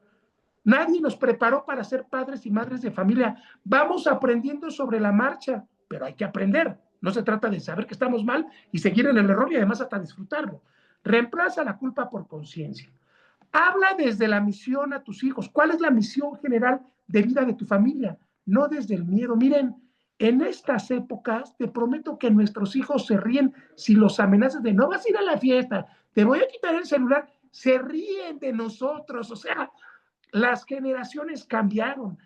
Nadie nos preparó para ser padres y madres de familia. Vamos aprendiendo sobre la marcha, pero hay que aprender. No se trata de saber que estamos mal y seguir en el error y además hasta disfrutarlo. Reemplaza la culpa por conciencia. Habla desde la misión a tus hijos. ¿Cuál es la misión general de vida de tu familia? No desde el miedo. Miren, en estas épocas te prometo que nuestros hijos se ríen si los amenazas de no vas a ir a la fiesta, te voy a quitar el celular. Se ríen de nosotros. O sea, las generaciones cambiaron.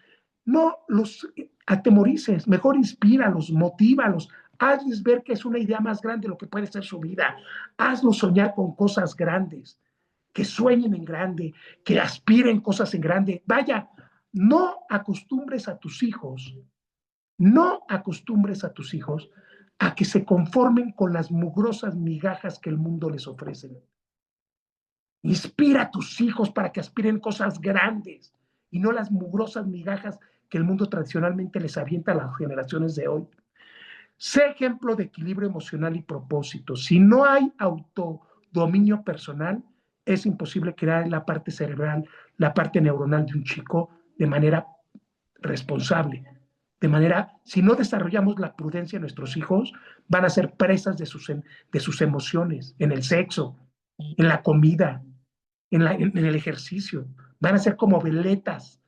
No los atemorices, mejor inspíralos, motívalos, hazles ver que es una idea más grande de lo que puede ser su vida. Hazlos soñar con cosas grandes, que sueñen en grande, que aspiren cosas en grande. Vaya, no acostumbres a tus hijos, no acostumbres a tus hijos a que se conformen con las mugrosas migajas que el mundo les ofrece. Inspira a tus hijos para que aspiren cosas grandes y no las mugrosas migajas que el mundo tradicionalmente les avienta a las generaciones de hoy. Sé ejemplo de equilibrio emocional y propósito. Si no hay autodominio personal, es imposible crear la parte cerebral, la parte neuronal de un chico de manera responsable. De manera, si no desarrollamos la prudencia en nuestros hijos, van a ser presas de sus emociones, en el sexo, en la comida, en el ejercicio. Van a ser como veletas.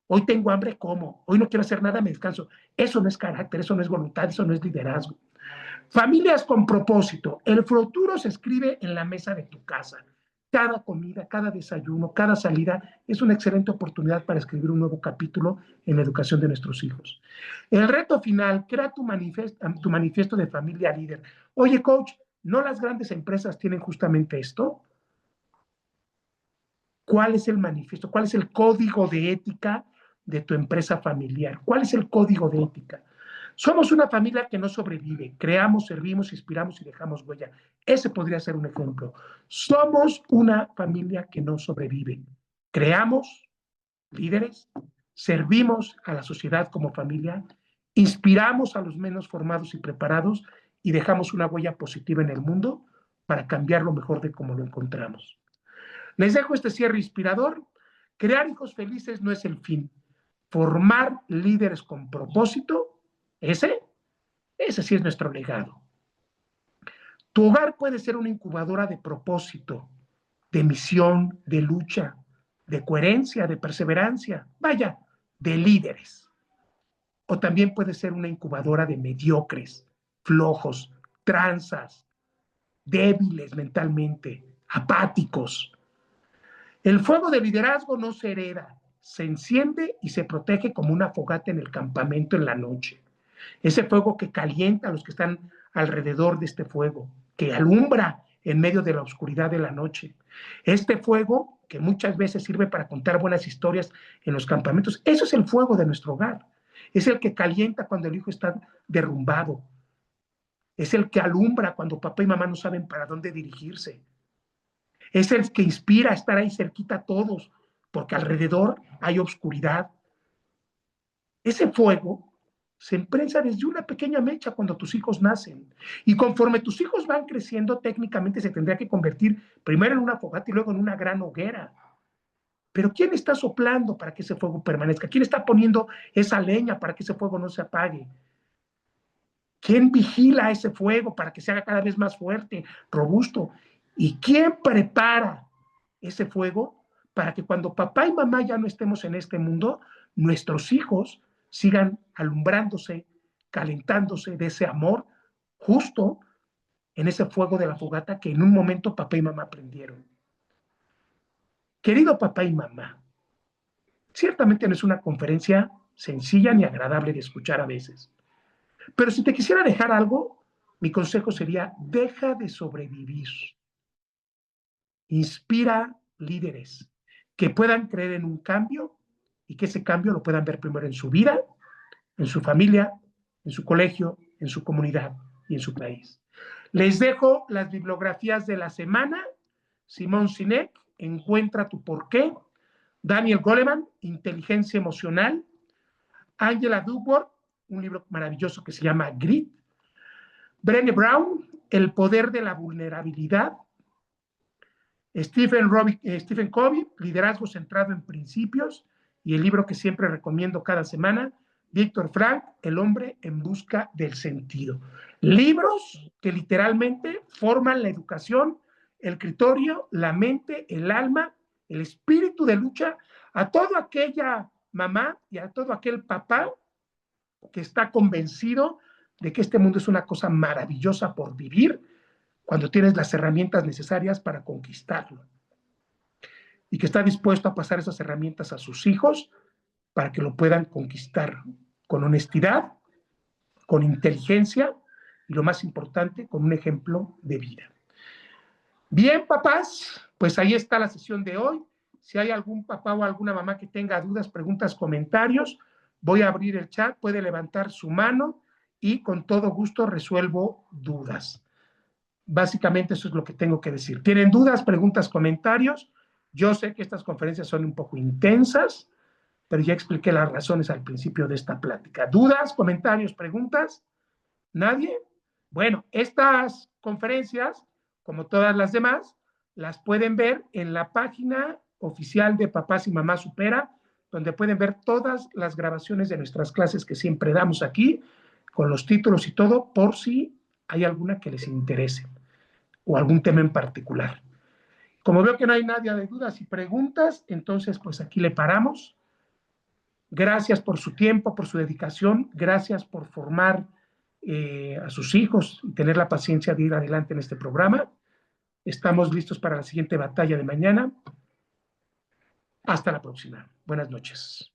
Hoy tengo hambre, como. Hoy no quiero hacer nada, me descanso. Eso no es carácter, eso no es voluntad, eso no es liderazgo. Familias con propósito. El futuro se escribe en la mesa de tu casa. Cada comida, cada desayuno, cada salida es una excelente oportunidad para escribir un nuevo capítulo en la educación de nuestros hijos. El reto final, crea tu manifiesto de familia líder. Oye, coach, ¿no las grandes empresas tienen justamente esto? ¿Cuál es el manifiesto? ¿Cuál es el código de ética de tu empresa familiar? ¿Cuál es el código de ética? Somos una familia que no sobrevive. Creamos, servimos, inspiramos y dejamos huella. Ese podría ser un ejemplo. Somos una familia que no sobrevive. Creamos líderes, servimos a la sociedad como familia, inspiramos a los menos formados y preparados y dejamos una huella positiva en el mundo para cambiarlo mejor de como lo encontramos. Les dejo este cierre inspirador. Crear hijos felices no es el fin. Formar líderes con propósito, ese sí es nuestro legado. Tu hogar puede ser una incubadora de propósito, de misión, de lucha, de coherencia, de perseverancia, vaya, de líderes. O también puede ser una incubadora de mediocres, flojos, tranzas, débiles mentalmente, apáticos. El fuego de liderazgo no se hereda, se enciende y se protege como una fogata en el campamento en la noche. Ese fuego que calienta a los que están alrededor de este fuego, que alumbra en medio de la oscuridad de la noche. Este fuego que muchas veces sirve para contar buenas historias en los campamentos, eso es el fuego de nuestro hogar. Es el que calienta cuando el hijo está derrumbado. Es el que alumbra cuando papá y mamá no saben para dónde dirigirse. Es el que inspira a estar ahí cerquita a todos, porque alrededor hay oscuridad. Ese fuego se imprensa desde una pequeña mecha cuando tus hijos nacen. Y conforme tus hijos van creciendo, técnicamente se tendría que convertir primero en una fogata y luego en una gran hoguera. Pero ¿quién está soplando para que ese fuego permanezca? ¿Quién está poniendo esa leña para que ese fuego no se apague? ¿Quién vigila ese fuego para que se haga cada vez más fuerte, robusto? ¿Y quién prepara ese fuego para que cuando papá y mamá ya no estemos en este mundo, nuestros hijos sigan alumbrándose, calentándose de ese amor justo en ese fuego de la fogata que en un momento papá y mamá prendieron? Querido papá y mamá, ciertamente no es una conferencia sencilla ni agradable de escuchar a veces, pero si te quisiera dejar algo, mi consejo sería: deja de sobrevivir. Inspira líderes que puedan creer en un cambio y que ese cambio lo puedan ver primero en su vida, en su familia, en su colegio, en su comunidad y en su país. Les dejo las bibliografías de la semana. Simón Sinek, Encuentra tu porqué. Daniel Goleman, Inteligencia emocional. Angela Duckworth, un libro maravilloso que se llama Grit. Brené Brown, El poder de la vulnerabilidad. Stephen Covey, Liderazgo centrado en principios, y el libro que siempre recomiendo cada semana, Víctor Frank, El hombre en busca del sentido. Libros que literalmente forman la educación, el criterio, la mente, el alma, el espíritu de lucha a toda aquella mamá y a todo aquel papá que está convencido de que este mundo es una cosa maravillosa por vivir cuando tienes las herramientas necesarias para conquistarlo, y que está dispuesto a pasar esas herramientas a sus hijos para que lo puedan conquistar con honestidad, con inteligencia y, lo más importante, con un ejemplo de vida. Bien, papás, pues ahí está la sesión de hoy. Si hay algún papá o alguna mamá que tenga dudas, preguntas, comentarios, voy a abrir el chat, puede levantar su mano y con todo gusto resuelvo dudas. Básicamente eso es lo que tengo que decir. ¿Tienen dudas, preguntas, comentarios? Yo sé que estas conferencias son un poco intensas, pero ya expliqué las razones al principio de esta plática. ¿Dudas, comentarios, preguntas? ¿Nadie? Bueno, estas conferencias, como todas las demás, las pueden ver en la página oficial de Papás y Mamás Supera, donde pueden ver todas las grabaciones de nuestras clases que siempre damos aquí, con los títulos y todo, por si hay alguna que les interese o algún tema en particular. Como veo que no hay nadie de dudas y preguntas, entonces pues aquí le paramos. Gracias por su tiempo, por su dedicación, gracias por formar a sus hijos y tener la paciencia de ir adelante en este programa. Estamos listos para la siguiente batalla de mañana. Hasta la próxima. Buenas noches.